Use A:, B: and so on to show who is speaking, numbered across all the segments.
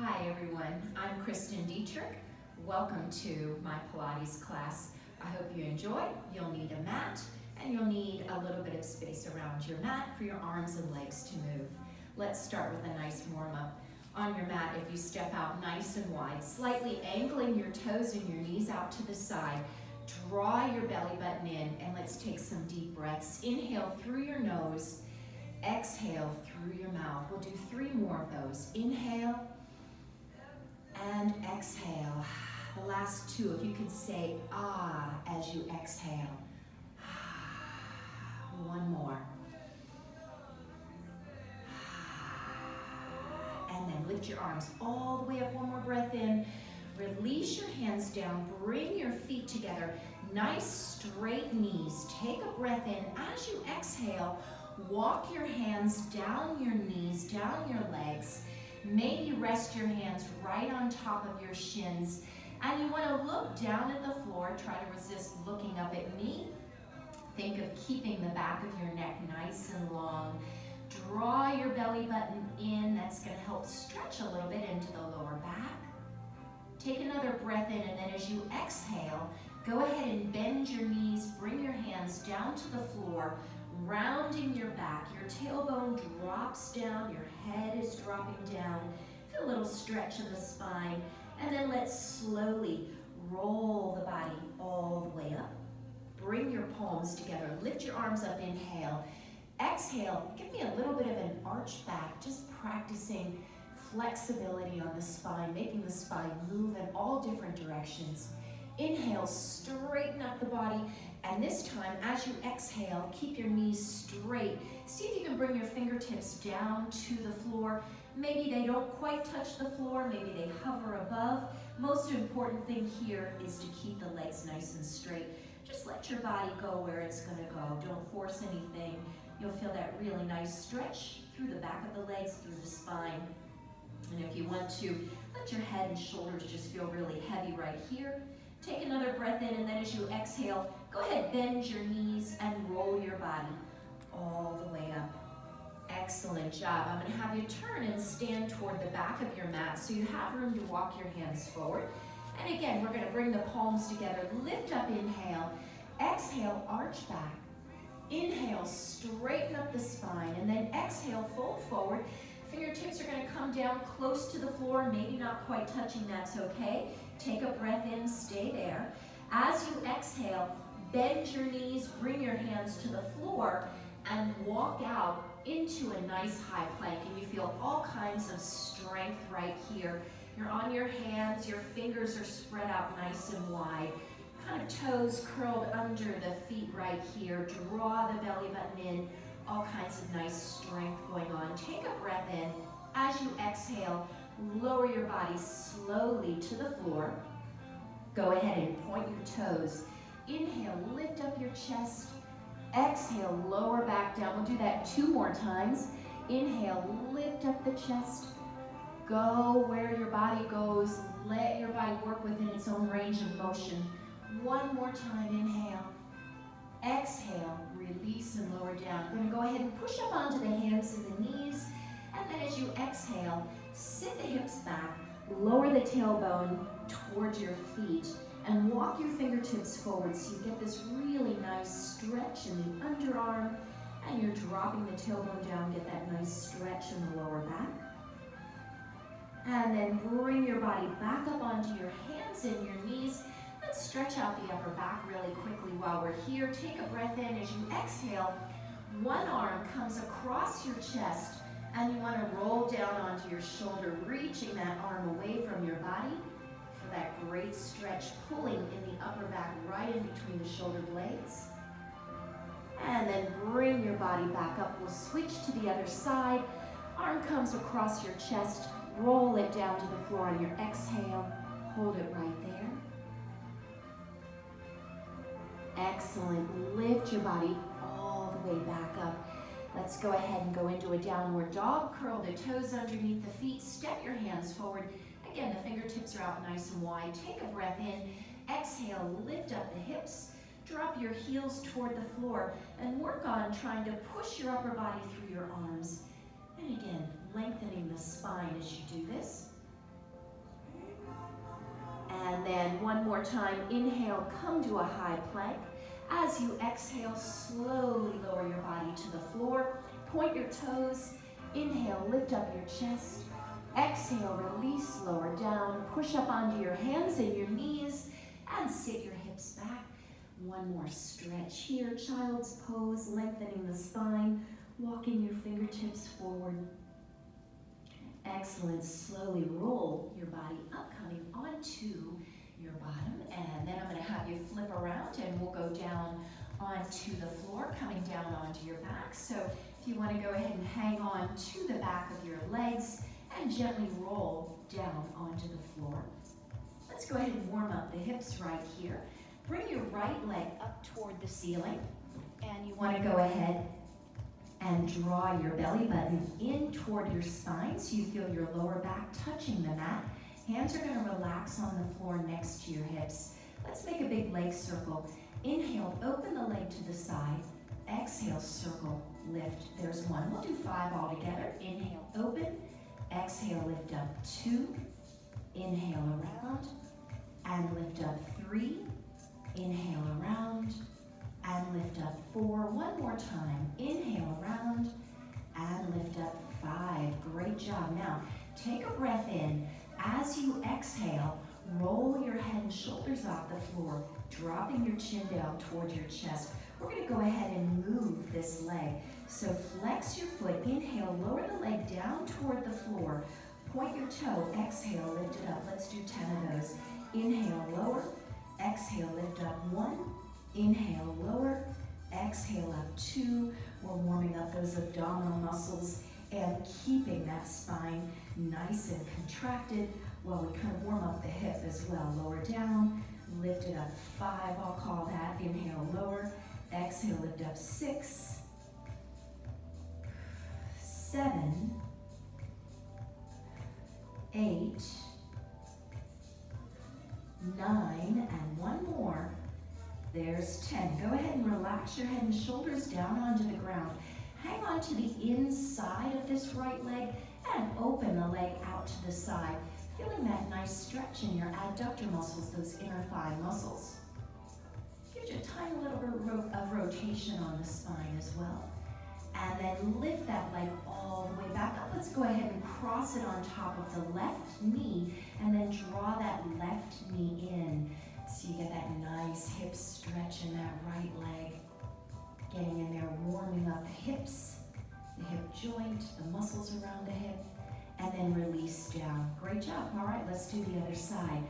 A: Hi everyone, I'm Kristin D. Welcome to my Pilates class. I hope you enjoy. You'll need a mat and you'll need a little bit of space around your mat for your arms and legs to move. Let's start with a nice warm up. On your mat, if you step out nice and wide, slightly angling your toes and your knees out to the side, draw your belly button in and let's take some deep breaths. Inhale through your nose, exhale through your mouth. We'll do 3 more of those. Inhale and exhale. The last 2, if you can say ah as you exhale. 1 more. And then lift your arms all the way up. 1 more breath in. Release your hands down. Bring your feet together. Nice straight knees. Take a breath in. As you exhale, walk your hands down your knees, down your legs. Maybe rest your hands right on top of your shins. And you want to look down at the floor. Try to resist looking up at me. Think of keeping the back of your neck nice and long. Draw your belly button in. That's going to help stretch a little bit into the lower back. Take another breath in, and then as you exhale, go ahead and bend your knees. Bring your hands down to the floor, rounding your back. Your tailbone drops down. Your head is dropping down. Feel a little stretch in the spine. And then let's slowly roll the body all the way up. Bring your palms together. Lift your arms up. Inhale. Exhale. Give me a little bit of an arch back. Just practicing flexibility on the spine, making the spine move in all different directions. Inhale, straighten up the body. And this time, as you exhale, keep your knees straight. See if you can bring your fingertips down to the floor. Maybe they don't quite touch the floor. Maybe they hover above. Most important thing here is to keep the legs nice and straight. Just let your body go where it's going to go. Don't force anything. You'll feel that really nice stretch through the back of the legs, through the spine. And if you want to, let your head and shoulders just feel really heavy right here. Take another breath in, and then as you exhale, go ahead, bend your knees and roll your body all the way up. Excellent job. I'm going to have you turn and stand toward the back of your mat so you have room to walk your hands forward. And again, we're going to bring the palms together. Lift up, inhale. Exhale, arch back. Inhale, straighten up the spine. And then exhale, fold forward. Fingertips are going to come down close to the floor, maybe not quite touching, that's okay. Take a breath in, stay there. As you exhale, bend your knees, bring your hands to the floor, and walk out into a nice high plank. And you feel all kinds of strength right here. You're on your hands, your fingers are spread out nice and wide. Kind of toes curled under the feet right here. Draw the belly button in. All kinds of nice strength going on. Take a breath in. As you exhale, lower your body slowly to the floor. Go ahead and point your toes. Inhale, lift up your chest. Exhale, lower back down. We'll do that 2 more times. Inhale, lift up the chest. Go where your body goes. Let your body work within its own range of motion. 1 more time, inhale. Exhale, release and lower down. We're going to go ahead and push up onto the hands and the knees. And then as you exhale, sit the hips back, lower the tailbone towards your feet, and walk your fingertips forward so you get this really nice stretch in the underarm. And you're dropping the tailbone down, get that nice stretch in the lower back. And then bring your body back up onto your hands and your knees. Let's stretch out the upper back really quickly while we're here. Take a breath in. As you exhale, one arm comes across your chest and you want to roll down onto your shoulder, reaching that arm away from your body for that great stretch, pulling in the upper back right in between the shoulder blades. And then bring your body back up. We'll switch to the other side. Arm comes across your chest, roll it down to the floor on your exhale. Hold it right there. Excellent. Lift your body all the way back up. Let's go ahead and go into a downward dog. Curl the toes underneath the feet. Step your hands forward. Again, the fingertips are out nice and wide. Take a breath in. Exhale, lift up the hips. Drop your heels toward the floor and work on trying to push your upper body through your arms. And again, lengthening the spine as you do this. more time. Inhale, come to a high plank. As you exhale, slowly lower your body to the floor. Point your toes. Inhale, lift up your chest. Exhale, release, lower down. Push up onto your hands and your knees and sit your hips back. One more stretch here. Child's pose, lengthening the spine, walking your fingertips forward. Excellent. Slowly roll your body up, coming onto your bottom. And then I'm going to have you flip around and we'll go down onto the floor, coming down onto your back. So if you want to go ahead and hang on to the back of your legs and gently roll down onto the floor. Let's go ahead and warm up the hips right here. Bring your right leg up toward the ceiling. And you want to go ahead and draw your belly button in toward your spine so you feel your lower back touching the mat. Hands are going to relax on the floor next to your hips. Let's make a big leg circle. Inhale, open the leg to the side. Exhale, circle, lift. There's one. We'll do 5 all together. Inhale, open. Exhale, lift up 2. Inhale, around. And lift up 3. Inhale, around. And lift up 4. One more time. Inhale, around. And lift up 5. Great job. Now, take a breath in. As you exhale, roll your head and shoulders off the floor, dropping your chin down towards your chest. We're going to go ahead and move this leg. So flex your foot. Inhale, lower the leg down toward the floor. Point your toe. Exhale, lift it up. Let's do 10 of those. Inhale, lower. Exhale, lift up 1. Inhale, lower. Exhale, up 2. We're warming up those abdominal muscles and keeping that spine nice and contracted while we kind of warm up the hip as well. Lower down, lift it up 5, I'll call that. Inhale, lower. Exhale, lift up 6, 7, 8, 9, and one more. There's 10. Go ahead and relax your head and shoulders down onto the ground. Hang on to the inside of this right leg and open the leg out to the side. Feeling that nice stretch in your adductor muscles, those inner thigh muscles. Gives you a tiny little bit of rotation on the spine as well. And then lift that leg all the way back up. Let's go ahead and cross it on top of the left knee and then draw that left knee in. So you get that nice hip stretch in that right leg. Getting in there, warming up the hips, the hip joint, the muscles around the hip, and then release down. Great job. All right, let's do the other side.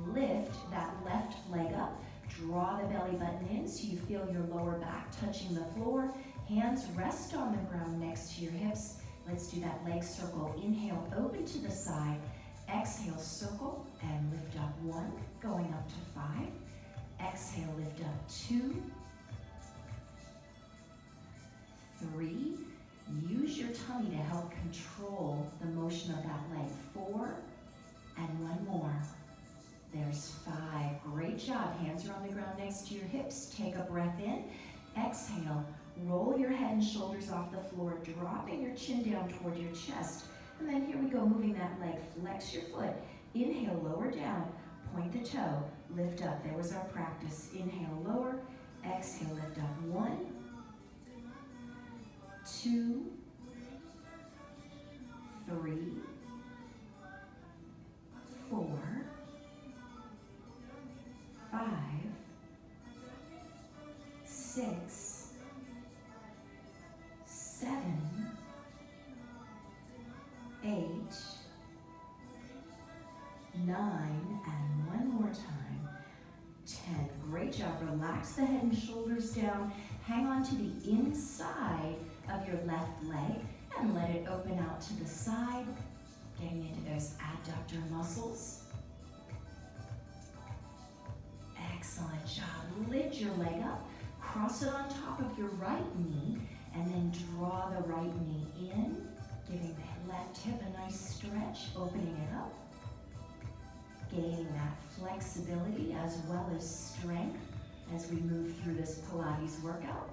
A: Lift that left leg up. Draw the belly button in so you feel your lower back touching the floor. Hands rest on the ground next to your hips. Let's do that leg circle. Inhale, open to the side. Exhale, circle, and lift up 1, going up to 5. Exhale, lift up 2, 3. Use your tummy to help control the motion of that leg. 4, and one more. There's 5. Great job. Hands are on the ground next to your hips. Take a breath in. Exhale. Roll your head and shoulders off the floor, dropping your chin down toward your chest. And then here we go, moving that leg. Flex your foot. Inhale, lower down. Point the toe. Lift up. There was our practice. Inhale, lower. Exhale, lift up. 1, 2, 3, 4, 5, 6, 7, 8, 9, and one more time. 10. Great job. Relax the head and shoulders down. Hang on to the inside of your left leg and let it open out to the side, getting into those adductor muscles. Excellent job. Lift your leg up, cross it on top of your right knee, and then draw the right knee in, giving the left hip a nice stretch, opening it up, gaining that flexibility as well as strength as we move through this Pilates workout.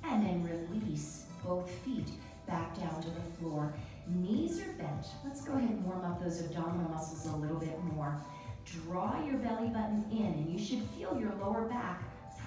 A: And then release both feet back down to the floor. Knees are bent. Let's go ahead and warm up those abdominal muscles a little bit more. Draw your belly button in, and you should feel your lower back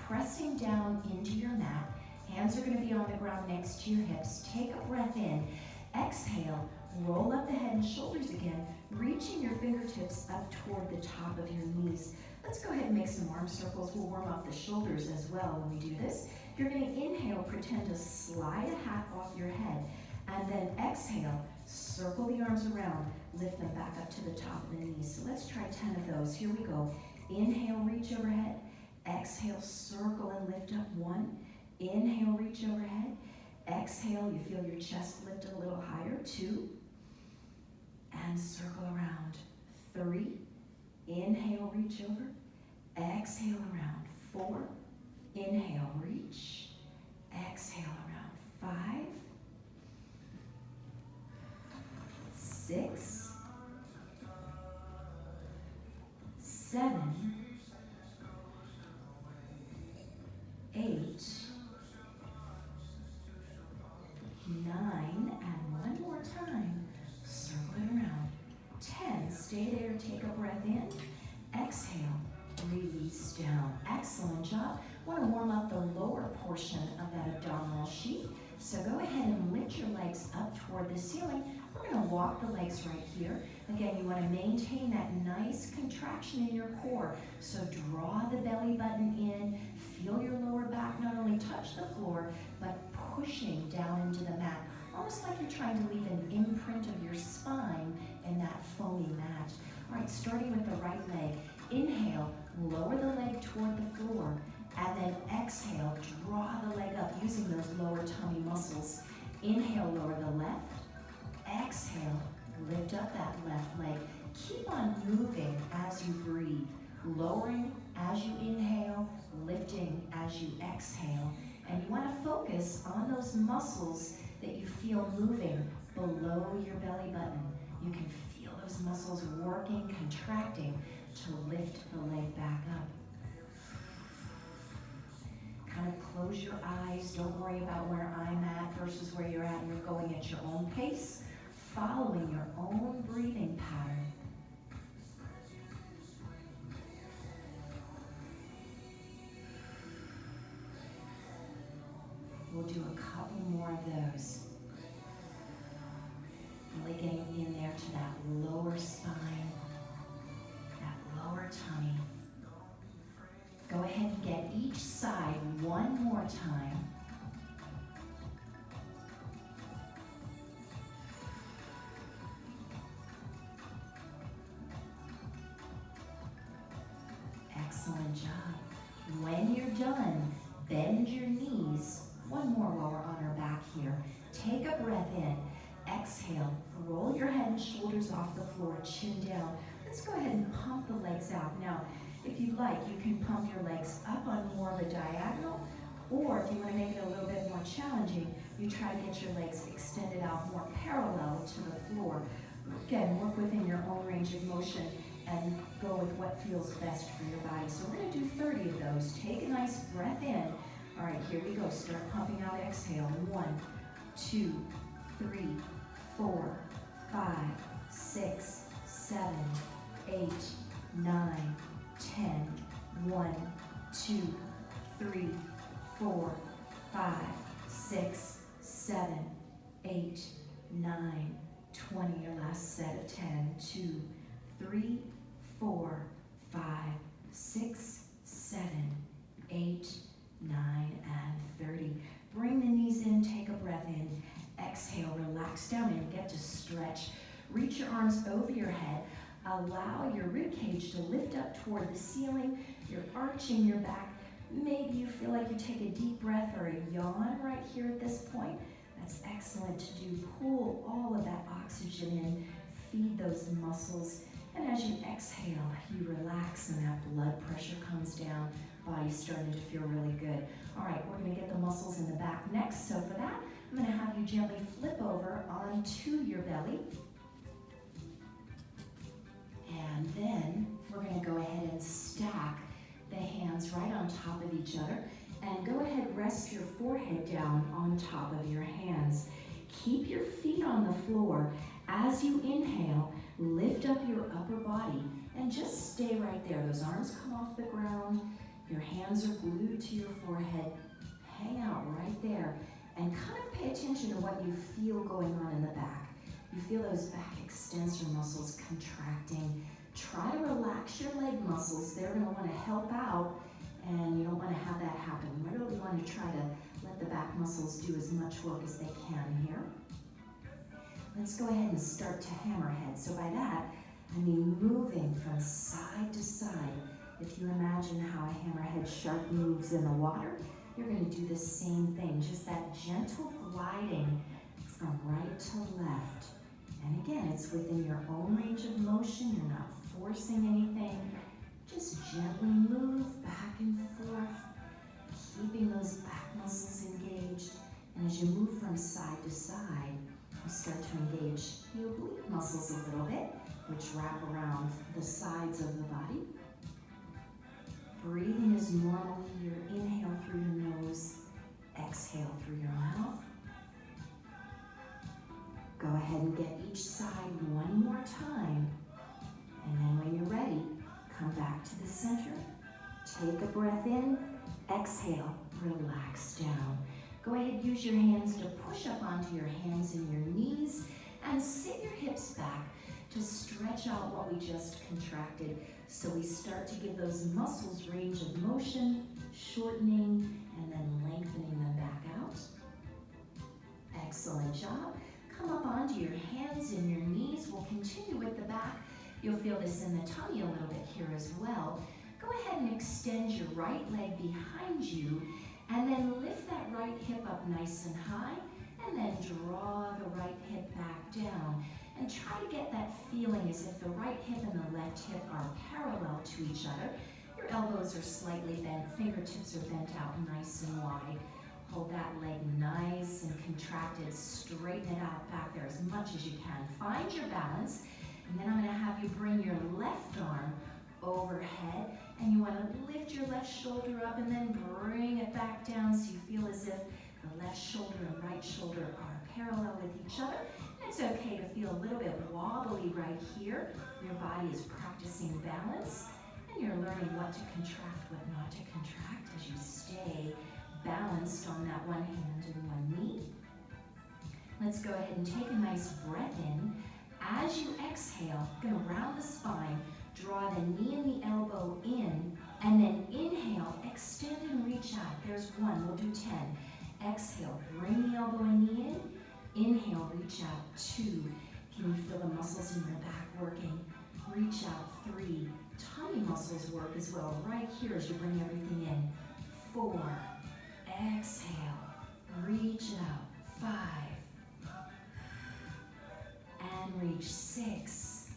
A: pressing down into your mat. Hands are going to be on the ground next to your hips. Take a breath in. Exhale. Roll up the head and shoulders again, reaching your fingertips up toward the top of your knees. Let's go ahead and make some arm circles. We'll warm up the shoulders as well when we do this. You're going to inhale, pretend to slide a hat off your head, and then exhale, circle the arms around, lift them back up to the top of the knees. So let's try 10 of those. Here we go. Inhale, reach overhead. Exhale, circle and lift up. 1. Inhale, reach overhead. Exhale, you feel your chest lift a little higher. 2. And circle around. 3. Inhale, reach over. Exhale around. 4. Inhale, reach. Exhale around. 5. 6. 7. 8. 9. And one more time. Circle it around. 10. Stay there. Take a breath in. Exhale. Release down. Excellent job. Want to warm up the lower portion of that abdominal sheet. So go ahead and lift your legs up toward the ceiling. We're going to walk the legs right here. Again, you want to maintain that nice contraction in your core. So draw the belly button in. Feel your lower back not only touch the floor, but pushing down into the mat. Almost like you're trying to leave an imprint of your spine in that foamy mat. All right, starting with the right leg. Inhale, lower the leg toward the floor, and then exhale, draw the leg up using those lower tummy muscles. Inhale, lower the left. Exhale, lift up that left leg. Keep on moving as you breathe, lowering as you inhale, lifting as you exhale. And you want to focus on those muscles that you feel moving below your belly button. You can feel those muscles working, contracting to lift the leg back up. Kind of close your eyes. Don't worry about where I'm at versus where you're at. You're going at your own pace, following your own breathing pattern. We'll do a couple more of those. Really getting in there to that lower spine, that lower tummy. Go ahead and get each side one more time. Excellent job. When you're done, bend your knees. One more while we're on our back here. Take a breath in. Exhale. Roll your head and shoulders off the floor, chin down. Let's go ahead and pump the legs out. Now, if you'd like, you can pump your legs up on more of a diagonal, or if you want to make it a little bit more challenging, you try to get your legs extended out more parallel to the floor. Again, work within your own range of motion and go with what feels best for your body. So we're going to do 30 of those. Take a nice breath in. All right, here we go. Start pumping out. Exhale. 1, 2, 3, 4, 5, 6, 7, 8, 9, 10. 1, 2, 3, 4, 5, 6, 7, 8, 9, 20. Your last set of 10. 2, 3, 4, 5, 6, 7, 8, 9, and 30. Bring the knees in, take a breath in. Exhale, relax down and get to stretch. Reach your arms over your head. Allow your rib cage to lift up toward the ceiling. You're arching your back. Maybe you feel like you take a deep breath or a yawn right here at this point. That's excellent to do. Pull all of that oxygen in. Feed those muscles. And as you exhale, you relax and that blood pressure comes down. Body's starting to feel really good. All right, we're going to get the muscles in the back next. So for that, I'm going to have you gently flip over onto your belly. And then we're going to go ahead and stack the hands right on top of each other. And go ahead, rest your forehead down on top of your hands. Keep your feet on the floor. As you inhale, Lift up your upper body and just stay right there. Those arms come off the ground. Your hands are glued to your forehead. Hang out right there and kind of pay attention to what you feel going on in the back. You feel those back extensor muscles contracting. Try to relax your leg muscles. They're going to want to help out, and you don't want to have that happen. You really want to try to let the back muscles do as much work as they can here. Let's go ahead and start to hammerhead. So by that, I mean moving from side to side. If you imagine how a hammerhead shark moves in the water, you're going to do the same thing, just that gentle gliding from right to left. And again, it's within your own range of motion. You're not forcing anything. Just gently move back and forth, keeping those back muscles engaged. And as you move from side to side, you start to engage the oblique muscles a little bit, which wrap around the sides of the body. Breathing is normal here. Inhale through your nose, exhale through your mouth. Go ahead and get each side one more time. And then when you're ready, come back to the center. Take a breath in, exhale, relax down. Go ahead, use your hands to push up onto your hands and your knees and sit your hips back to stretch out what we just contracted. So we start to give those muscles range of motion, shortening and then lengthening them back out. Excellent job. Come up onto your hands and your knees. We'll continue with the back. You'll feel this in the tummy a little bit here as well. Go ahead and extend your right leg behind you and then lift that right hip up nice and high and then draw the right hip back down. And try to get that feeling as if the right hip and the left hip are parallel to each other. Your elbows are slightly bent, fingertips are bent out nice and wide. Hold that leg nice and contracted, straighten it out back there as much as you can. Find your balance, and then I'm going to have you bring your left arm overhead, and you want to lift your left shoulder up and then bring it back down so you feel as if the left shoulder and right shoulder are parallel with each other. It's okay to feel a little bit wobbly right here. Your body is practicing balance, and you're learning what to contract, what not to contract as you stay balanced on that one hand and one knee. Let's go ahead and take a nice breath in. As you exhale, going to round the spine, draw the knee and the elbow in, and then inhale, extend and reach out. There's one, we'll do 10. Exhale, bring the elbow and knee in. Inhale, reach out, 2. Can you feel the muscles in your back working? Reach out, 3. Tummy muscles work as well, right here as you bring everything in. 4. Exhale, reach out, 5. And reach, 6.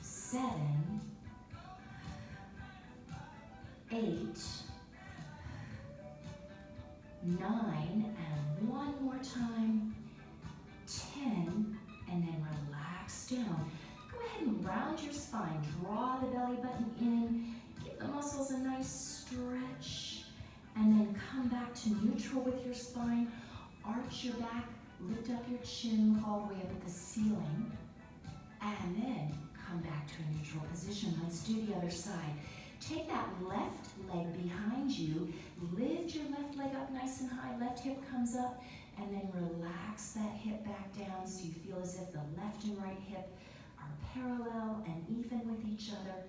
A: 7. 8. 9, and one more time, 10, and then relax down. Go ahead and round your spine, draw the belly button in, give the muscles a nice stretch, and then come back to neutral with your spine, arch your back, lift up your chin, look all the way up at the ceiling, and then come back to a neutral position. Let's do the other side. Take that left leg behind you, lift your left leg up nice and high, left hip comes up, and then relax that hip back down so you feel as if the left and right hip are parallel and even with each other.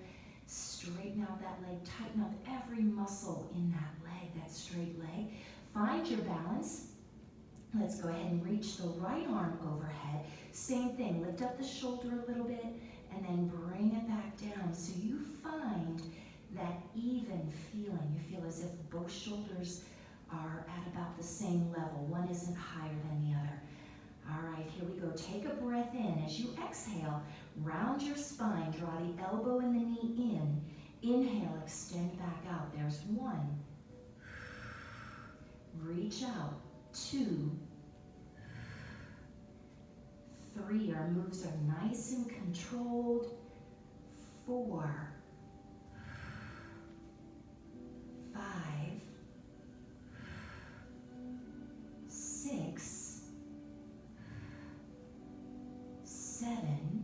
A: Straighten out that leg, tighten up every muscle in that leg, that straight leg. Find your balance. Let's go ahead and reach the right arm overhead. Same thing, lift up the shoulder a little bit and then bring it back down so you find that even feeling. You feel as if both shoulders are at about the same level. One isn't higher than the other. All right, here we go. Take a breath in. As you exhale, round your spine. Draw the elbow and the knee in. Inhale, extend back out. There's 1. Reach out. 2. 3. Our moves are nice and controlled. 4. 5, 6, 7,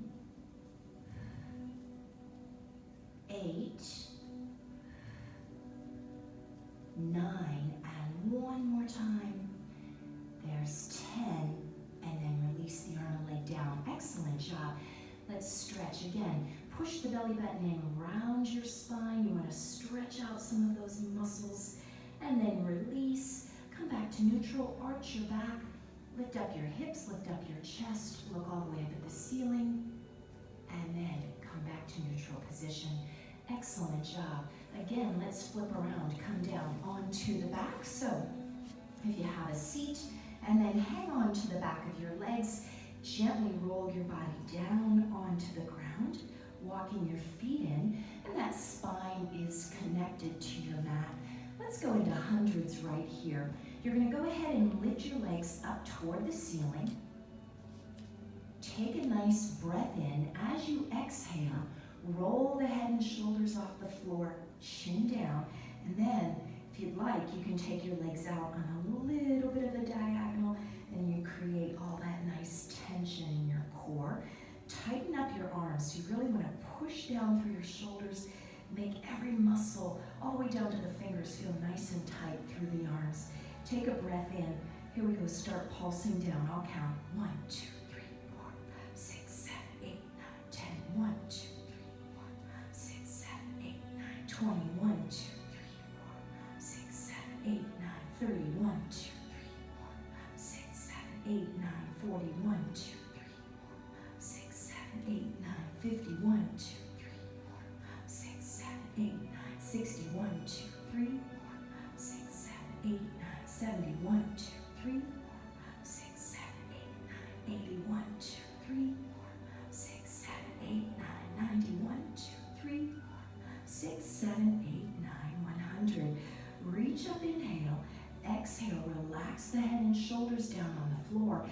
A: 8, 9, and one more time. There's 10, and then release the arm and leg down. Excellent job. Let's stretch again. Push the belly button in, round your spine. You want to stretch out some of those muscles, and then release. Come back to neutral, arch your back, lift up your hips, lift up your chest, look all the way up at the ceiling, and then come back to neutral position. Excellent job. Again, let's flip around, come down onto the back. So if you have a seat, and then hang on to the back of your legs, gently roll your body down onto the ground, walking your feet in, and that spine is connected to your mat. Let's go into hundreds right here. You're going to go ahead and lift your legs up toward the ceiling. Take a nice breath in. As you exhale, roll the head and shoulders off the floor, chin down, and then if you'd like, you can take your legs out on a little bit of a diagonal, and you create all that nice tension in your core. Tighten up your arms. You really want to push down through your shoulders, make every muscle all the way down to the fingers feel nice and tight through the arms. Take a breath in. Here we go. Start pulsing down. I'll count. 1, 2, 3, 4, 5, 6, 7, 8, 9, 10. 1, 2, 3, 4, 5, 6, 7, 8, 9, 20. 1, 2, 3, 4, 5, 6, 7, 8, 9, 30. 1, 2, 3, 4, 5, 6, 7, 8, 9, 40. 1, 2, 3, 4, 5, 6, 7, 8, 9, 50. 1, 2, 3, 4, 5, 6, 7, 8, 9, 60. 1, 2, 3, 4, 5, 6, 7, 8, 9, 70. 1, 2, 3, 4, 5, 6, 7, 8, 9, 80. 1, 2, 3, 4, 5, 6, 7, 8, 9, 90. 1, 2, 3, 4, 5, 6, 7, 8, 9, 100. Reach up, inhale. Exhale, relax the head and shoulders down on the floor.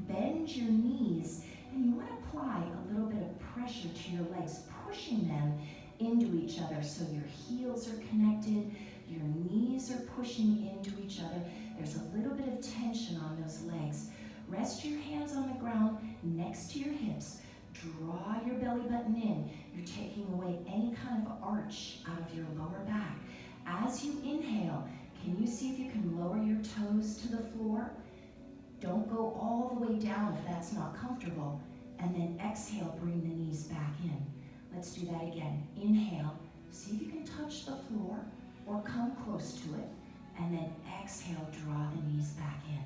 A: Bend your knees, and you want to apply a little bit of pressure to your legs, pushing them into each other so your heels are connected, your knees are pushing into each other. There's a little bit of tension on those legs. Rest your hands on the ground next to your hips. Draw your belly button in. You're taking away any kind of arch out of your lower back. As you inhale, can you see if you can lower your toes to the floor? Don't go all the way down if that's not comfortable. And then exhale, bring the knees back in. Let's do that again. Inhale, see if you can touch the floor or come close to it. And then exhale, draw the knees back in.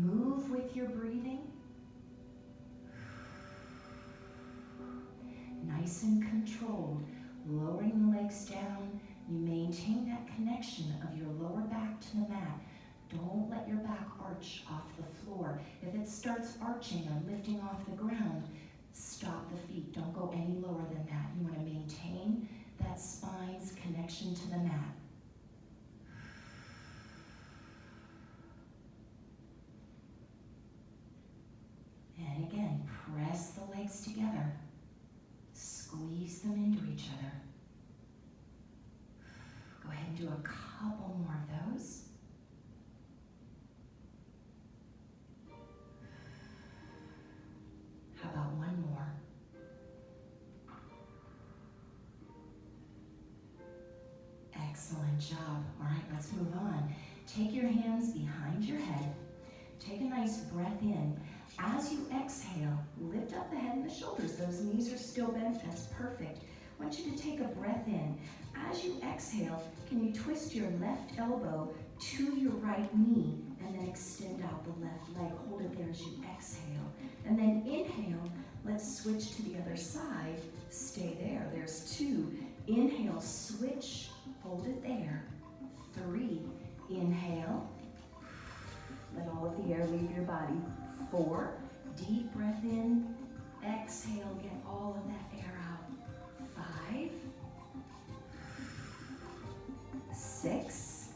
A: Move with your breathing. Nice and controlled. Lowering the legs down. You maintain that connection of your lower back to the mat. Don't let your back arch off the floor. If it starts arching or lifting off the ground, stop the feet. Don't go any lower than that. You want to maintain that spine's connection to the mat. And again, press the legs together. Squeeze them into each other. Go ahead and do a couple more of those. How about one more? Excellent job. All right, let's move on. Take your hands behind your head. Take a nice breath in. As you exhale, lift up the head and the shoulders. Those knees are still bent. That's perfect. I want you to take a breath in. As you exhale, can you twist your left elbow to your right knee and then extend out the left leg. Hold it there as you exhale. And then inhale, let's switch to the other side. Stay there. There's 2. Inhale, switch, hold it there. 3, inhale. Let all of the air leave your body. 4, deep breath in. Exhale, get all of that air out. 5, 6,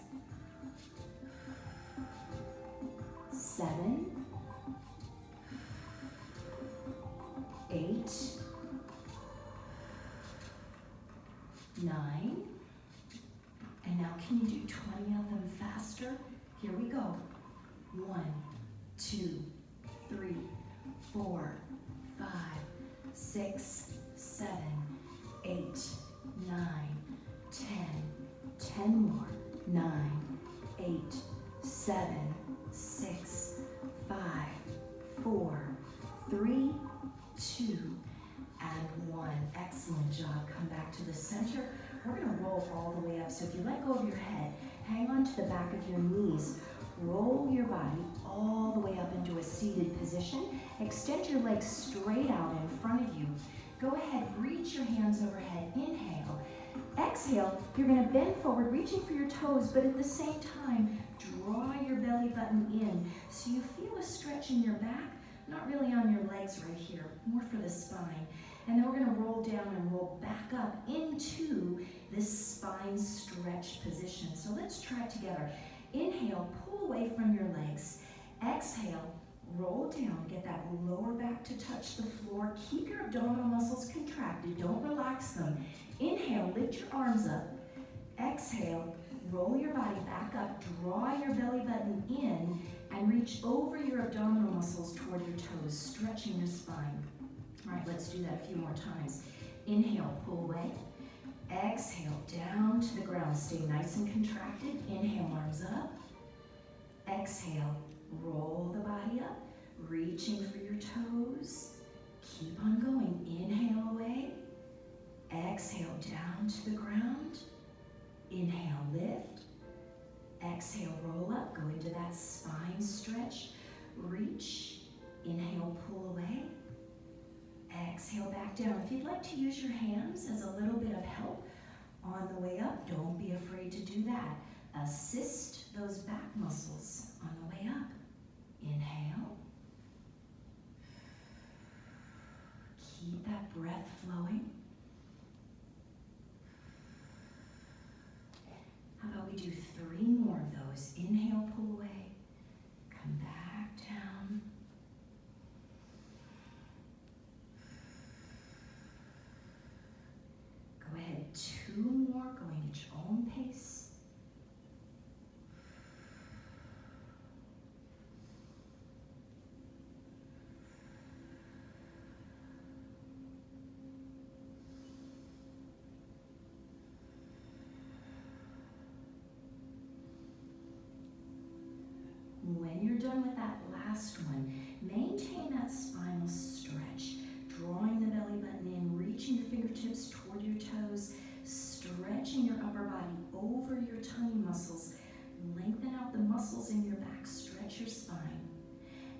A: 7, 8, 9, and now can you do 20 of them faster? Here we go. 1, 2, 3, 4, 5, 6, 7, 8, 9, 10. 10 more. 9, 8, 7, 6, 5, 4, 3, 2, and 1. Excellent job. Come back to the center. We're going to roll all the way up. So if you let go of your head, hang on to the back of your knees. Roll your body all the way up into a seated position. Extend your legs straight out in front of you. Go ahead, reach your hands overhead. Inhale. Exhale, you're going to bend forward, reaching for your toes, but at the same time, draw your belly button in. So you feel a stretch in your back, not really on your legs right here, more for the spine. And then we're going to roll down and roll back up into this spine stretch position. So let's try it together. Inhale, pull away from your legs. Exhale, roll down, get that lower back to touch the floor. Keep your abdominal muscles contracted, don't relax them. Inhale, lift your arms up. Exhale, roll your body back up, draw your belly button in, and reach over your abdominal muscles toward your toes, stretching your spine. All right, let's do that a few more times. Inhale, pull away. Exhale, down to the ground. Stay nice and contracted. Inhale, arms up. Exhale, roll the body up, reaching for your toes. Keep on going. Inhale away. Exhale, down to the ground. Inhale, lift. Exhale, roll up. Go into that spine stretch. Reach. Inhale, pull away. Exhale, back down. If you'd like to use your hands as a little bit of help on the way up, don't be afraid to do that. Assist those back muscles on the way up. Inhale. Keep that breath flowing. How about we do 3 more of those? Inhale, pull away. Come back down. Go ahead, 2 more, going at your own pace. When you're done with that last one, maintain that spinal stretch, drawing the belly button in, reaching your fingertips toward your toes, stretching your upper body over your tummy muscles. Lengthen out the muscles in your back, stretch your spine.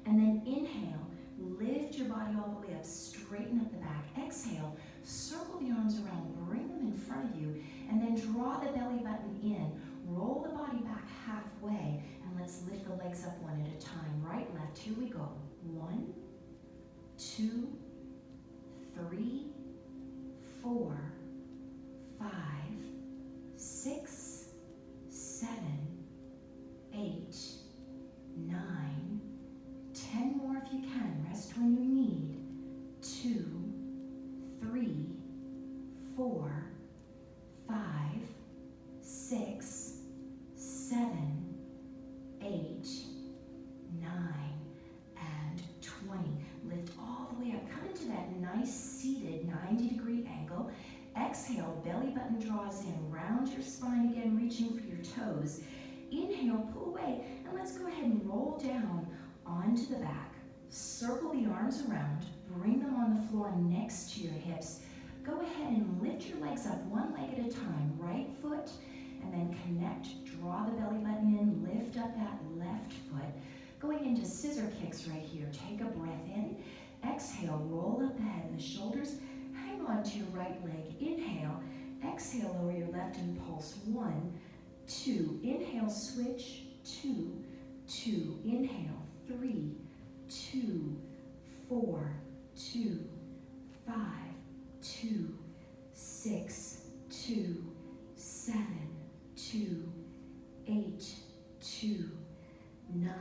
A: And then inhale, lift your body all the way up, straighten up the back. Exhale, circle the arms around, bring them in front of you, and then draw the belly button in. Roll the body back halfway, and let's lift the legs up one at a time. Right, left, here we go. 1, 2, 3, 4, 5, 6, 7, 8, 9, 10 more if you can. Rest when you need. 2, 3, 4, 5, 6, 7, 8, 9, and 20. Lift all the way up. Come into that nice seated 90-degree angle. Exhale, belly button draws in. Round your spine again, reaching for your toes. Inhale, pull away, and let's go ahead and roll down onto the back. Circle the arms around. Bring them on the floor next to your hips. Go ahead and lift your legs up one leg at a time. Right foot, and then connect. Draw the belly button in, lift up that left foot. Going into scissor kicks right here. Take a breath in. Exhale, roll up the head and the shoulders. Hang on to your right leg. Inhale. Exhale, lower your left impulse. 1, 2. Inhale, switch. 2, 2. Inhale. 3, 2, 4, 2, 5, 2, 6, 2, 7, 2, 8, 2, 9,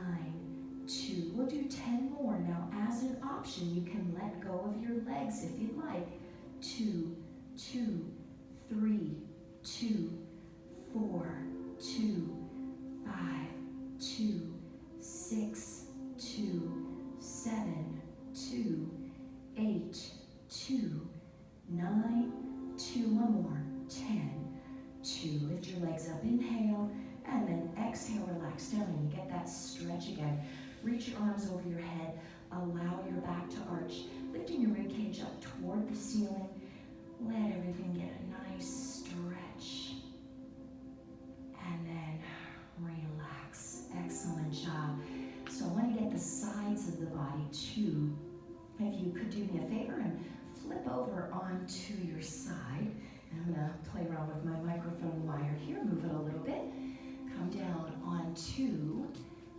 A: 2. We'll do 10 more. Now, as an option, you can let go of your legs if you'd like. 2, 2, 3, 2, 4, 2, 5, 2, 6, 2, 7, 2, 8, 2, 9, 2, one more, 10, 2. Lift your legs up, inhale, and then exhale, relax down, and you get that stretch again. Reach your arms over your head, allow your back to arch, lifting your ribcage up toward the ceiling. Let everything get a nice stretch. And then relax. Excellent job. So I want to get the sides of the body too. If you could do me a favor and flip over onto your side. And I'm going to play around with my microphone wire here. Move it a little bit. Come down onto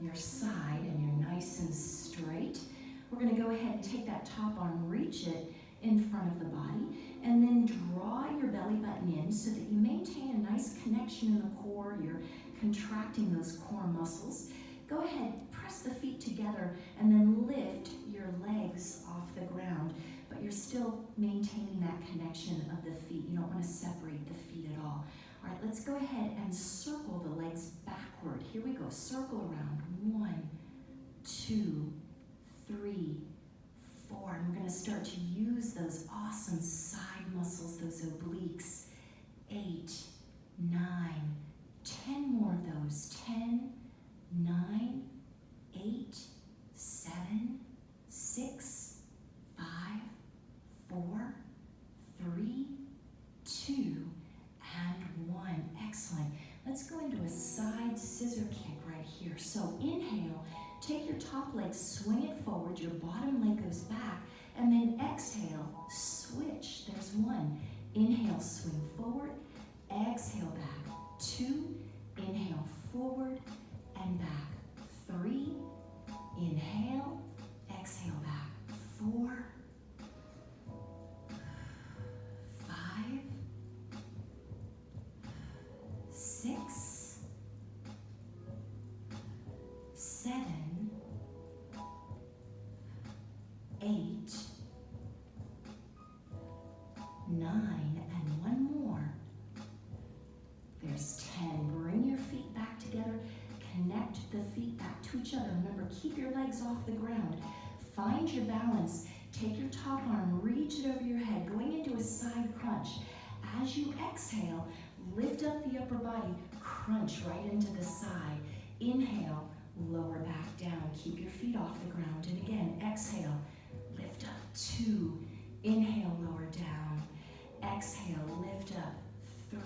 A: your side and you're nice and straight. We're going to go ahead and take that top arm, reach it in front of the body, and then draw your belly button in so that you maintain a nice connection in the core. You're contracting those core muscles. Go ahead, press the feet together, and then lift your legs off the ground, but you're still maintaining that connection of the feet. You don't want to separate the feet at all. All right, let's go ahead and circle the legs backward. Here we go, circle around. 1, 2, 3, 4. And we're going to start to use those awesome side muscles, those obliques. 8, 9, 10 more of those. 10, 9, 8, 7, 6, 5, 4, 3, 2, and 1. Excellent. Let's go into a side scissor kick right here. So inhale, take your top leg, swing it forward, your bottom leg goes back, and then exhale, switch. There's 1. Inhale, swing forward, exhale back. 2, inhale forward and back. 3, inhale, exhale back. 4, 5, 6, 7, 8, 9, and 1 more. There's 10. Bring your feet back together. Connect the feet back to each other. Remember, keep your legs off the ground. Find your balance. Take your top arm, reach it over your head, going into a side crunch. As you exhale, lift up the upper body, crunch right into the side. Inhale, lower back down. Keep your feet off the ground. And again, exhale, lift up. 2, inhale, lower down. Exhale, lift up.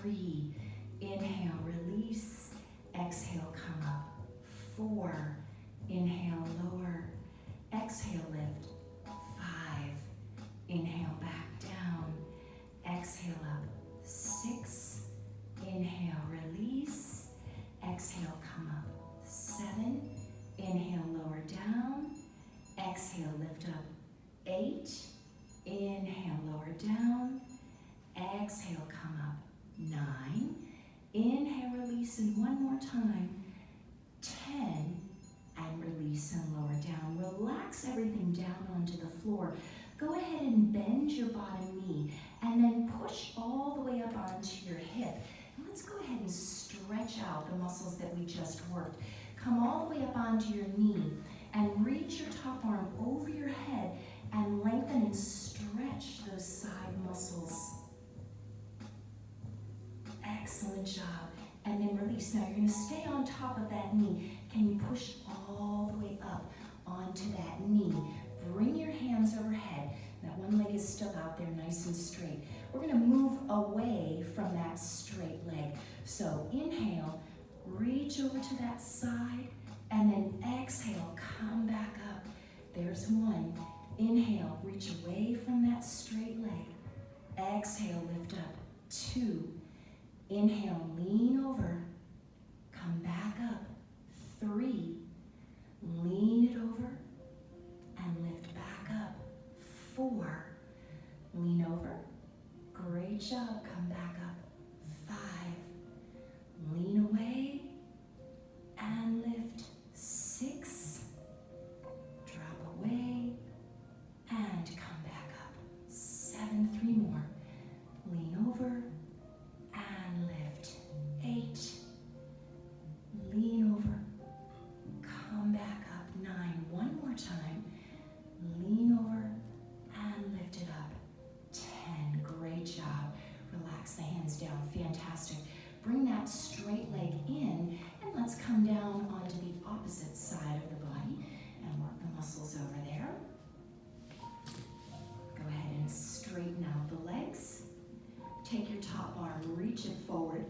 A: 3, inhale, release. Exhale, come up. 4, inhale, lower. Exhale, lift. 5, inhale, back down. Exhale, up. 6, inhale, release. Exhale, come up. 7, inhale, lower down. Exhale, lift up. 8, inhale, lower down. Exhale, come up. 9, inhale, release, and 1 more time. 10, and release and lower down. Relax everything down onto the floor. Go ahead and bend your bottom knee, and then push all the way up onto your hip. And let's go ahead and stretch out the muscles that we just worked. Come all the way up onto your knee, and reach your top arm over your head, and lengthen and stretch those side muscles. Excellent job. And then release. Now you're going to stay on top of that knee. Can you push all the way up onto that knee? Bring your hands overhead. That one leg is still out there nice and straight. We're going to move away from that straight leg. So inhale, reach over to that side, and then exhale, come back up. There's 1. Inhale, reach away from that straight leg. Exhale, lift up. 2. Inhale, lean over, come back up. 3, lean it over and lift back up. 4, lean over, great job, come back up. 5, lean away and lift. 6, drop away and come back up. 7, 3 more, lean over and lift. 8, lean over, come back up. 9, 1 more time, lean over and lift it up. 10, great reach it forward,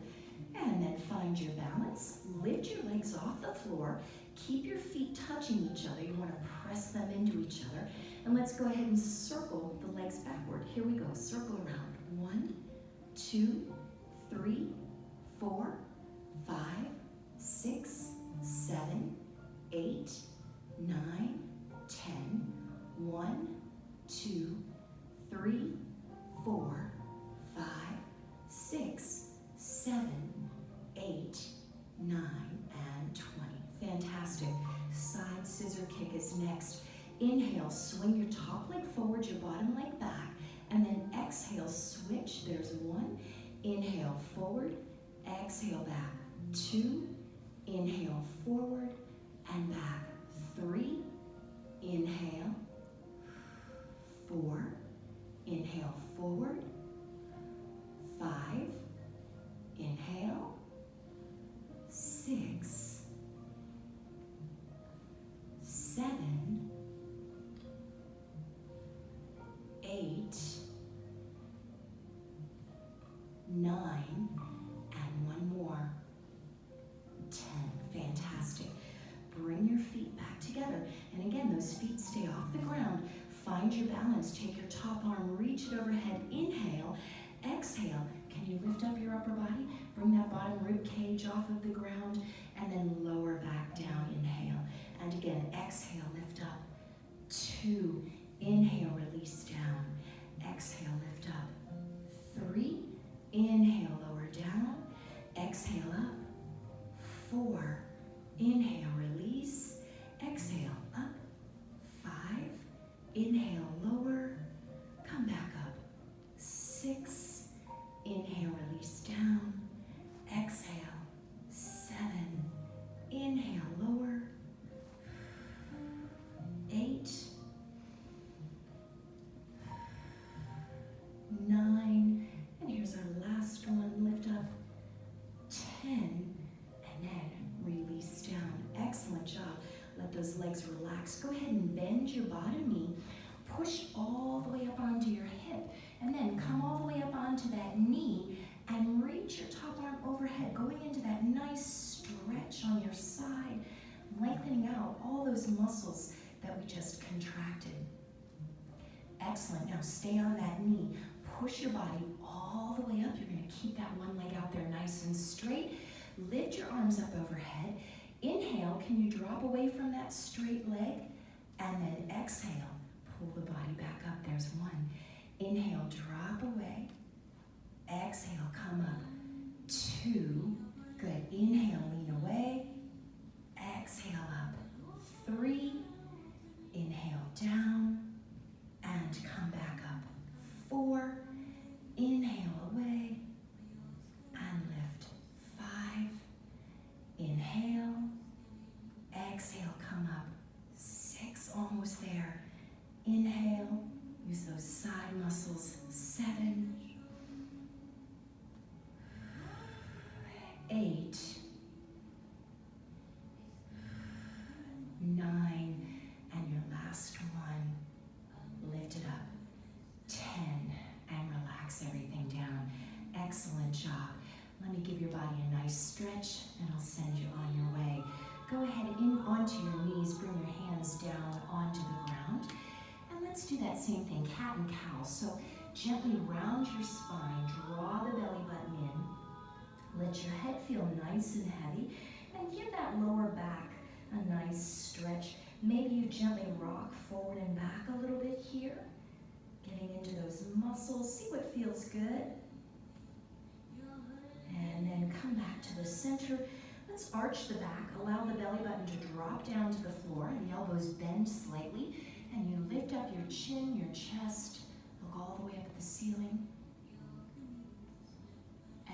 A: and then find your balance. Lift your legs off the floor. Keep your feet touching each other. You want to press them into each other. And let's go ahead and circle the legs backward. Here we go, circle around. 1, 2, 3, 4, 5, 6, 7, 8, 9, 10. 1, 2, 3, 4, 5, 6, 7, 8, 9, and 20. Fantastic. Side scissor kick is next. Inhale, swing your top leg forward, your bottom leg back, and then exhale, switch. There's 1. Inhale, forward, exhale, back. 2, inhale, forward, and back. 3, inhale, 4, inhale, forward, 5, inhale, 6, 7, 8, 9, and 1 more. 10. Fantastic. Bring your feet back together. And again, those feet stay off the ground. Find your balance. Take your top arm, reach it overhead. Inhale. Exhale. Can you lift up your upper body? Bring that bottom rib cage off of the ground and then lower back down. Inhale. And again, exhale, lift up. 2. Inhale, release down. Exhale, lift up. 3. Inhale, lower down. Exhale, up. 4. Inhale, release. Exhale, up. 5. Inhale, lower. Come back up. 6. Inhale, release down. Exhale. 7. Inhale, lower. 8. 9. And here's our last one. Lift up. 10. And then release down. Excellent job. Let those legs relax. Go ahead and bend your bottom knee. Push all the way up onto your hip. And then come all the way up onto that knee and reach your top arm overhead, going into that nice stretch on your side, lengthening out all those muscles that we just contracted. Excellent. Now stay on that knee. Push your body all the way up. You're going to keep that one leg out there nice and straight. Lift your arms up overhead. Inhale, can you drop away from that straight leg? And then exhale, pull the body back up. There's 1. Inhale, drop away. Exhale, come up. 2. Good. Inhale, lean away. Exhale, up. 3. Inhale, down. And come back up. 4. Inhale, away. And lift. 5. Inhale. Exhale, come up. 6, almost there. Inhale. Use those side muscles. 7. 8. 9. And your last one. Lift it up. 10. And relax everything down. Excellent job. Let me give your body a nice stretch and I'll send you on your way. Go ahead in onto your knees. Bring your hands down onto the ground. And let's do that same thing, cat and cow. So gently round your spine, draw the belly button in. Let your head feel nice and heavy. And give that lower back a nice stretch. Maybe you gently rock forward and back a little bit here. Getting into those muscles. See what feels good. And then come back to the center. Let's arch the back. Allow the belly button to drop down to the floor. The elbows bend slightly. And you lift up your chin, your chest. Look all the way up at the ceiling.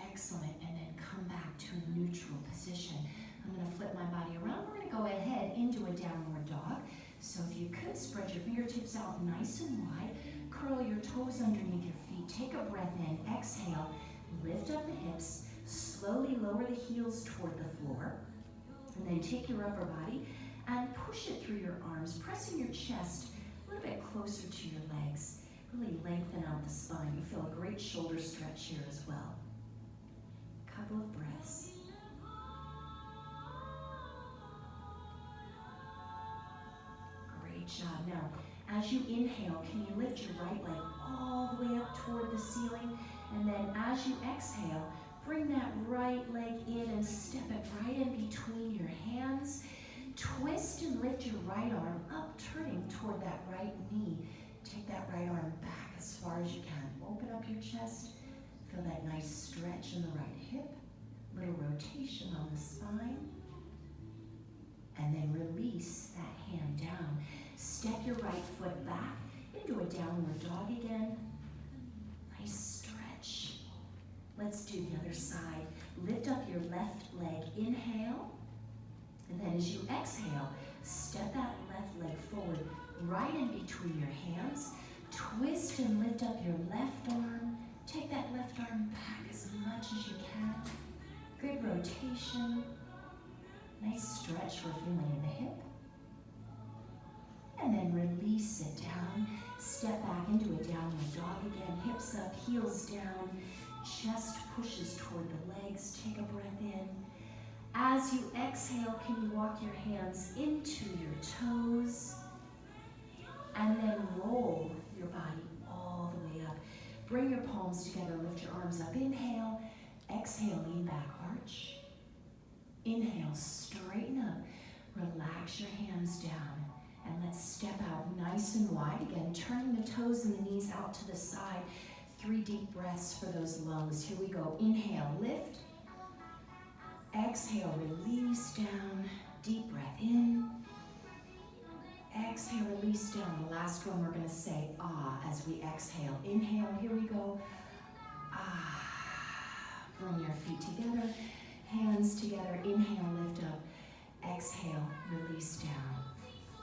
A: Excellent. And then come back to a neutral position. I'm going to flip my body around. We're going to go ahead into a downward dog. So if you could, spread your fingertips out nice and wide. Curl your toes underneath your feet. Take a breath in. Exhale. Lift up the hips. Slowly lower the heels toward the floor. And then take your upper body and push it through your arms, pressing your chest a little bit closer to your legs. Really lengthen out the spine. You feel a great shoulder stretch here as well. Couple of breaths. Great job. Now, as you inhale, can you lift your right leg all the way up toward the ceiling? And then as you exhale, bring that right leg in and step it right in between your hands. Twist and lift your right arm up, turning toward that right knee. Take that right arm back as far as you can. Open up your chest. Feel that nice stretch in the right hip. Little rotation on the spine. And then release that hand down. Step your right foot back into a downward dog again. Nice stretch. Let's do the other side. Lift up your left leg. Inhale. And then as you exhale, step that left leg forward, right in between your hands. Twist and lift up your left arm. Take that left arm back as much as you can. Good rotation. Nice stretch we're feeling in the hip. And then release it down. Step back into a downward dog again. Hips up, heels down. Chest pushes toward the legs. Take a breath in. As you exhale, can you walk your hands into your toes? And then roll your body all the way up. Bring your palms together, lift your arms up. Inhale, exhale, lean back, arch. Inhale, straighten up. Relax your hands down. And let's step out nice and wide. Again, turning the toes and the knees out to the side. 3 deep breaths for those lungs. Here we go. Inhale, lift. Exhale, release down. Deep breath in. Exhale, release down. The last one we're going to say ah as we exhale. Inhale, here we go. Ah. Bring your feet together, hands together. Inhale, lift up. Exhale, release down.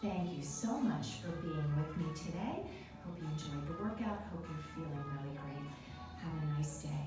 A: Thank you so much for being with me today. Hope you enjoyed the workout. Hope you're feeling really great. Have a nice day.